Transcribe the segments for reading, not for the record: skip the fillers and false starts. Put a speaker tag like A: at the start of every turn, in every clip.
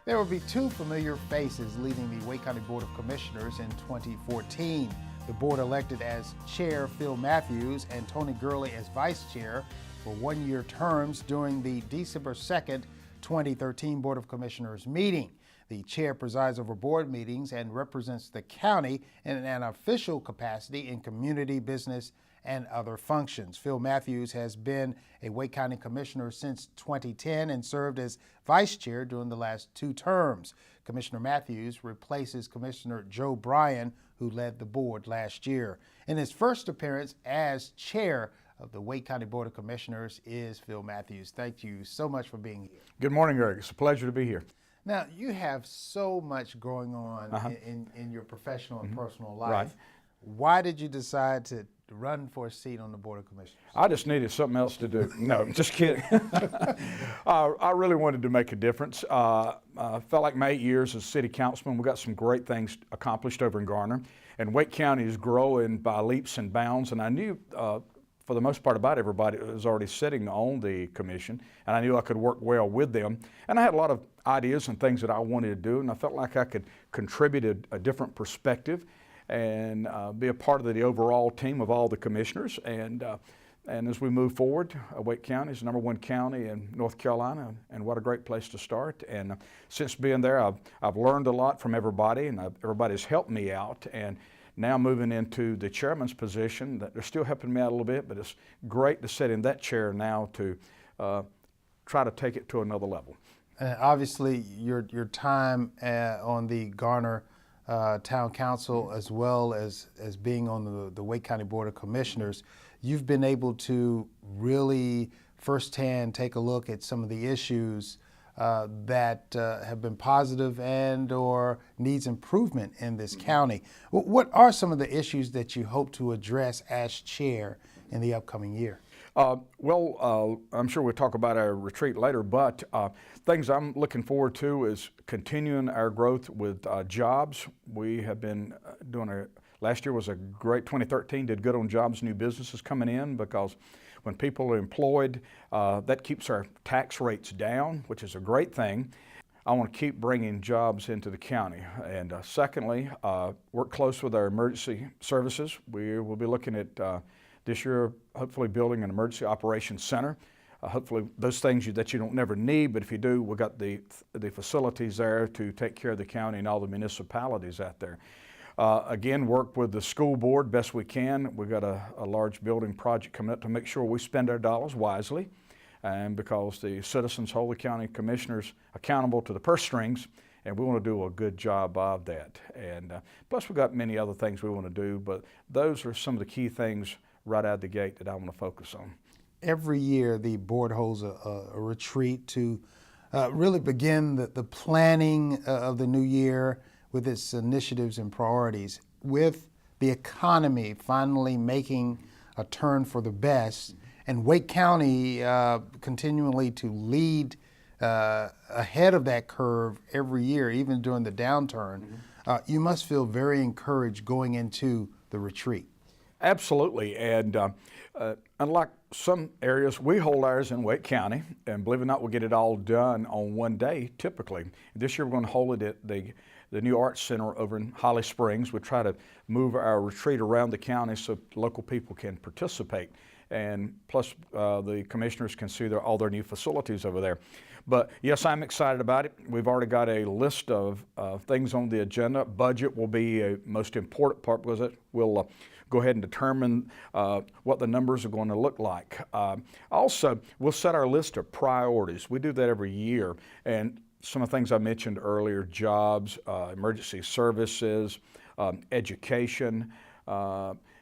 A: There will be two familiar faces leading the Wake County Board of Commissioners in 2014. The board elected as chair Phil Matthews and Tony Gurley as vice chair for one-year terms during the December 2nd, 2013 Board of Commissioners meeting. The chair presides over board meetings and represents the county in an official capacity in community, business, and other functions. Phil Matthews has been a Wake County Commissioner since 2010 and served as vice chair during the last two terms. Commissioner Matthews replaces Commissioner Joe Bryan, who led the board last year. In his first appearance as chair of the Wake County Board of Commissioners is Phil Matthews. Thank you so much for being here.
B: Good morning, Greg. It's a pleasure to be here.
A: Now, you have so much going on in your professional and personal life.
B: Right.
A: Why did you decide to run for a seat on the Board of Commissioners?
B: I just needed something else to do. No, I'm just kidding. I really wanted to make a difference. I felt like my 8 years as city councilman, we got some great things accomplished over in Garner. And Wake County is growing by leaps and bounds. And I knew for the most part about everybody that was already sitting on the commission. And I knew I could work well with them. And I had a lot of ideas and things that I wanted to do. And I felt like I could contribute a different perspective and be a part of the overall team of all the commissioners. And as we move forward, Wake County is the #1 county in North Carolina, and what a great place to start. And since being there, I've learned a lot from everybody, and everybody's helped me out. And now moving into the chairman's position, they're still helping me out a little bit, but it's great to sit in that chair now to try to take it to another level.
A: Obviously, your time on the Garner Town Council, as well as being on the Wake County Board of Commissioners, you've been able to really firsthand take a look at some of the issues that have been positive and or needs improvement in this county. What are some of the issues that you hope to address as chair in the upcoming year?
B: I'm sure we'll talk about our retreat later, but things I'm looking forward to is continuing our growth with jobs. We have been last year was a great 2013, did good on jobs, new businesses coming in, because when people are employed, that keeps our tax rates down, which is a great thing. I want to keep bringing jobs into the county. And secondly, work close with our emergency services. We will be looking at this year, hopefully building an emergency operations center. Hopefully those things that you don't never need, but if you do, we've got the facilities there to take care of the county and all the municipalities out there. Again, work with the school board best we can. We've got a large building project coming up to make sure we spend our dollars wisely, and because the citizens hold the county commissioners accountable to the purse strings, and we want to do a good job of that. And plus we've got many other things we want to do, but those are some of the key things right out of the gate that I want to focus on.
A: Every year the board holds a retreat to really begin the planning of the new year with its initiatives and priorities. With the economy finally making a turn for the best and Wake County continually to lead ahead of that curve every year, even during the downturn, you must feel very encouraged going into the retreat.
B: Absolutely, and unlike some areas, we hold ours in Wake County, and believe it or not, we'll get it all done on one day, typically. This year we're going to hold it at the new Arts Center over in Holly Springs. We try to move our retreat around the county so local people can participate, and plus the commissioners can see all their new facilities over there. But yes, I'm excited about it. We've already got a list of things on the agenda. Budget will be a most important part because it will go ahead and determine what the numbers are going to look like. Also, we'll set our list of priorities. We do that every year. And some of the things I mentioned earlier, jobs, emergency services, education,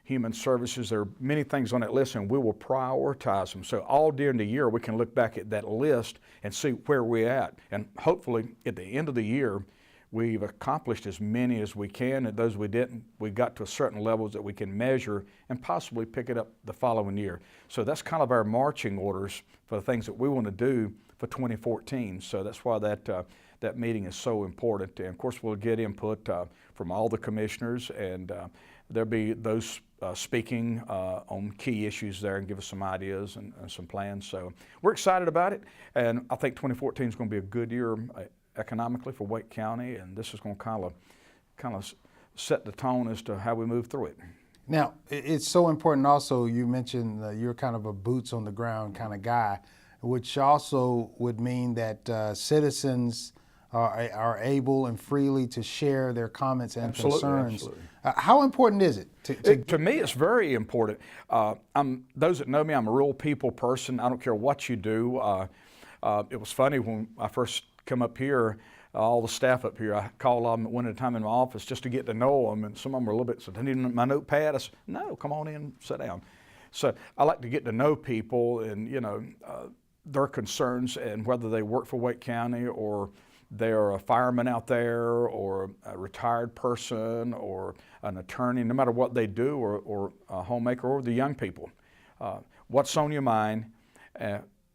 B: human services. There are many things on that list, and we will prioritize them. So all during the year, we can look back at that list and see where we're at. And hopefully, at the end of the year, we've accomplished as many as we can, and those we didn't, we got to certain levels that we can measure and possibly pick it up the following year. So that's kind of our marching orders for the things that we want to do for 2014. So that's why that meeting is so important. And of course, we'll get input from all the commissioners, and there'll be those speaking on key issues there and give us some ideas and some plans. So we're excited about it, and I think 2014 is going to be a good year economically for Wake County, and this is going to kind of set the tone as to how we move through it.
A: Now, it's so important also, you mentioned you're kind of a boots on the ground kind of guy, which also would mean that citizens are able and freely to share their comments and concerns.
B: Absolutely.
A: How important is it?
B: To me, it's very important. Those that know me, I'm a real people person. I don't care what you do. It was funny when I first come up here, all the staff up here, I called them one at a time in my office just to get to know them, and some of them were a little bit, so they need my notepad. I said, no, come on in, sit down. So I like to get to know people and, their concerns, and whether they work for Wake County or they're a fireman out there or a retired person or an attorney, no matter what they do, or a homemaker, or the young people. What's on your mind?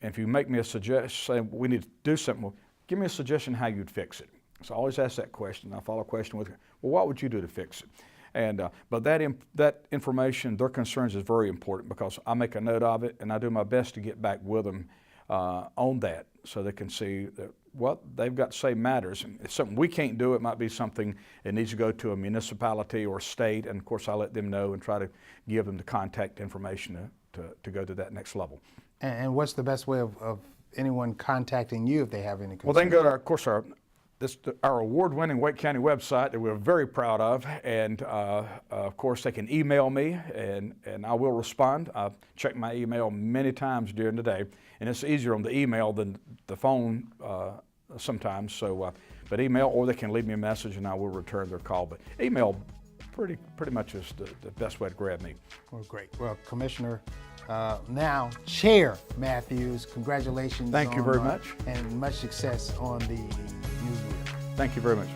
B: If you make me a suggestion, say we need to do something, well, give me a suggestion how you'd fix it. So I always ask that question. I follow a question with, well, what would you do to fix it? And but that information, their concerns, is very important, because I make a note of it and I do my best to get back with them on that, so they can see that what they've got to say matters. And if something we can't do, it might be something that needs to go to a municipality or state, and of course I let them know and try to give them the contact information to go to that next level.
A: And what's the best way of anyone contacting you if they have any concerns?
B: Well, they can go to our award-winning Wake County website that we're very proud of, and of course they can email me, and I will respond. I've checked my email many times during the day, and it's easier on the email than the phone sometimes. So, but email, or they can leave me a message and I will return their call. But email pretty much is the best way to grab me.
A: Well, great. Well, Commissioner, now Chair Matthews, congratulations.
B: Thank you very much.
A: And much success on the new year.
B: Thank you very much.